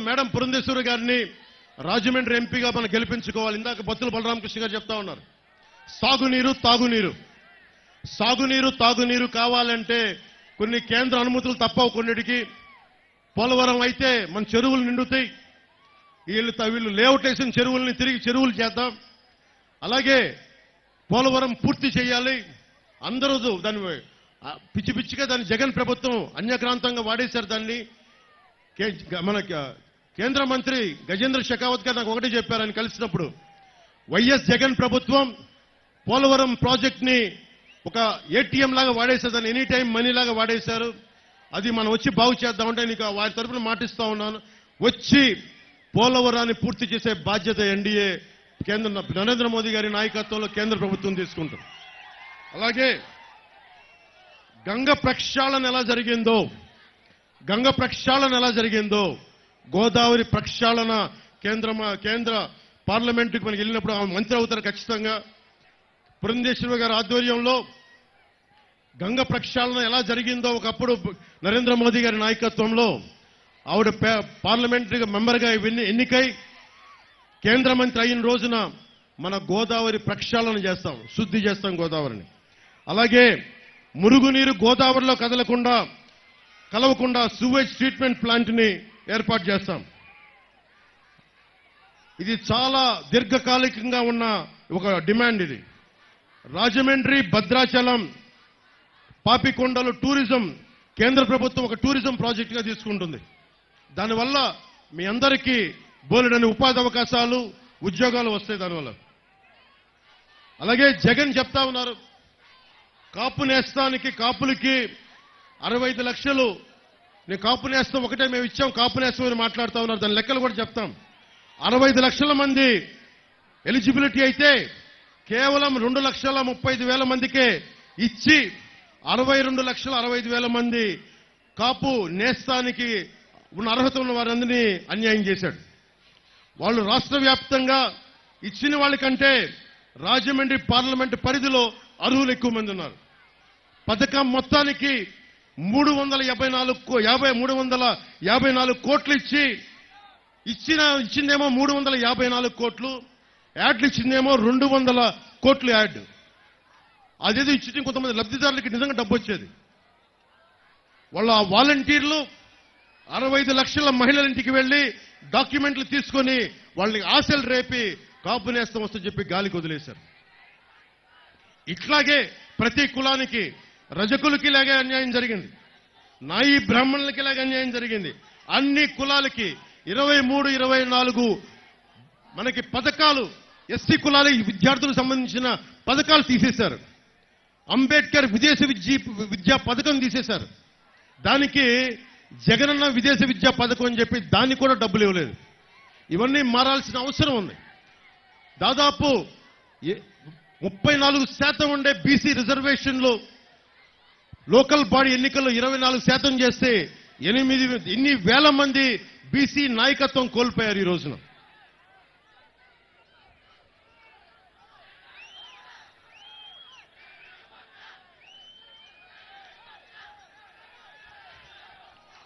Madam Purandeswari గారిని రాజమండ్రి ఎంపీగా మనం గెలిపించుకోవాలి. ఇందాక బత్తుల బలరామకృష్ణ గారు చెప్తా ఉన్నారు. సాగునీరు తాగునీరు కావాలంటే కొన్ని కేంద్ర అనుమతులు తప్పవు. కొన్నిటికి పోలవరం అయితే మన చెరువులు నిండుతాయి. వీళ్ళు లేఅవుట్ వేసిన చెరువుల్ని తిరిగి చెరువులు చేద్దాం. అలాగే పోలవరం పూర్తి చేయాలి. అందరూ దాన్ని పిచ్చి పిచ్చిగా దాన్ని జగన్ ప్రభుత్వం అన్యక్రాంతంగా వాడేశారు. దాన్ని మన కేంద్ర మంత్రి గజేంద్ర షెకావత్ గారు నాకు ఒకటే చెప్పారు. ఆయన కలిసినప్పుడు వైఎస్ జగన్ ప్రభుత్వం పోలవరం ప్రాజెక్ట్ ని ఒక ఏటీఎం లాగా వాడేశారు. దాన్ని ఎనీ టైం మనీ లాగా వాడేశారు. అది మనం వచ్చి బాగు చేద్దామంటే నీకు వారి తరఫున మాటిస్తా ఉన్నాను. వచ్చి పోలవరాన్ని పూర్తి చేసే బాధ్యత ఎన్డీఏ కేంద్ర నరేంద్ర మోదీ గారి నాయకత్వంలో కేంద్ర ప్రభుత్వం తీసుకుంటుంది. అలాగే గంగ ప్రక్షాళన ఎలా జరిగిందో గోదావరి ప్రక్షాళన కేంద్ర పార్లమెంటుకు మనకి వెళ్ళినప్పుడు మంత్రి అవుతారు ఖచ్చితంగా. పురంధేశ్వరి గారి ఆధ్వర్యంలో గంగ ప్రక్షాళన ఎలా జరిగిందో ఒకప్పుడు నరేంద్ర మోదీ గారి నాయకత్వంలో ఆవిడ పార్లమెంటరీ మెంబర్గా ఎన్నికై కేంద్ర మంత్రి అయిన రోజున మన గోదావరి ప్రక్షాళన చేస్తాం, శుద్ధి చేస్తాం గోదావరిని. అలాగే మురుగునీరు గోదావరిలో కలవకుండా సూవేజ్ ట్రీట్మెంట్ ప్లాంట్ ని ఏర్పాటు చేస్తాం. ఇది చాలా దీర్ఘకాలికంగా ఉన్న ఒక డిమాండ్. ఇది రాజమండ్రి, భద్రాచలం, పాపికొండలు టూరిజం కేంద్ర ప్రభుత్వం ఒక టూరిజం ప్రాజెక్ట్ గా తీసుకుంటుంది. దానివల్ల మీ అందరికీ బోలెడని ఉపాధి అవకాశాలు, ఉద్యోగాలు వస్తాయి దానివల్ల. అలాగే జగన్ చెప్తా ఉన్నారు కాపు నేస్తానికి కాపులకి 65 లక్షలు నేను కాపు నేస్తం ఒకటే మేము ఇచ్చాం, కాపు నేస్తం అని మాట్లాడుతూ ఉన్నారు. దాని లెక్కలు కూడా చెప్తాం. 65 లక్షల మంది ఎలిజిబిలిటీ అయితే కేవలం 2,35,000 మందికే ఇచ్చి 62,65,000 మంది కాపు నేస్తానికి ఉన్న అర్హత ఉన్న వారందరినీ అన్యాయం చేశాడు. వాళ్ళు రాష్ట్ర వ్యాప్తంగా ఇచ్చిన వాళ్ళకంటే రాజమండ్రి పార్లమెంటు పరిధిలో అర్హులు ఎక్కువ మంది ఉన్నారు. పథకం మొత్తానికి 354 కోట్లు ఇచ్చిందేమో 354 కోట్లు, యాడ్లు ఇచ్చిందేమో 200 కోట్లు యాడ్. అదేదో ఇచ్చి కొంతమంది లబ్ధిదారులకి నిజంగా డబ్బు వచ్చేది. వాళ్ళ వాలంటీర్లు 65 లక్షల మహిళల ఇంటికి వెళ్లి డాక్యుమెంట్లు తీసుకొని వాళ్ళని ఆశలు రేపి కాపు నేస్తం వస్తుందని చెప్పి గాలికి వదిలేశారు. ఇట్లాగే ప్రతి కులానికి, రజకులకి ఇలాగే అన్యాయం జరిగింది, నాయి బ్రాహ్మణులకి ఇలాగే అన్యాయం జరిగింది. అన్ని కులాలకి 23, 24 మనకి పథకాలు, ఎస్సీ కులాల విద్యార్థులకు సంబంధించిన పథకాలు తీసేశారు. అంబేద్కర్ విదేశీ విద్యా పథకం తీసేశారు. దానికి జగనన్న విదేశీ విద్యా పథకం అని చెప్పి దానికి కూడా డబ్బులు ఇవ్వలేదు. ఇవన్నీ మారాల్సిన అవసరం ఉంది. దాదాపు 34% ఉండే బీసీ రిజర్వేషన్లు లోకల్ బాడీ ఎన్నికల్లో 24% చేస్తే ఎన్ని వేల మంది బీసీ నాయకత్వం కోల్పోయారు ఈ రోజున.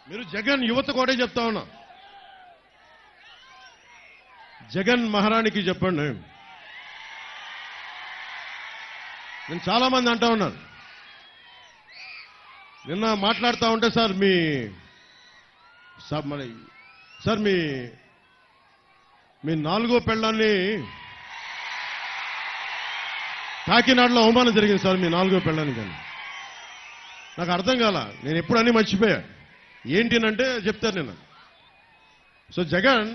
మీరు జగన్ యువత కూడా చెప్తా ఉన్నా, జగన్ మహారాణికి చెప్పండి. నేను చాలా మంది అంటా ఉన్నారు, నిన్న మాట్లాడుతూ ఉంటే సార్ మీ 4వ పెళ్ళాన్ని కాకినాడలో అవమానం జరిగింది సార్, మీ 4వ పెళ్ళాన్ని. కానీ నాకు అర్థం కాల, నేను ఎప్పుడు అన్నీ మర్చిపోయా. ఏంటినంటే చెప్తాను నేను. సో జగన్,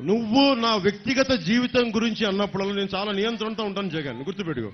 నువ్వు నా వ్యక్తిగత జీవితం గురించి అన్నప్పుడల్లా నేను చాలా నియంత్రణతో ఉంటాను జగన్, గుర్తుపెట్టుకో.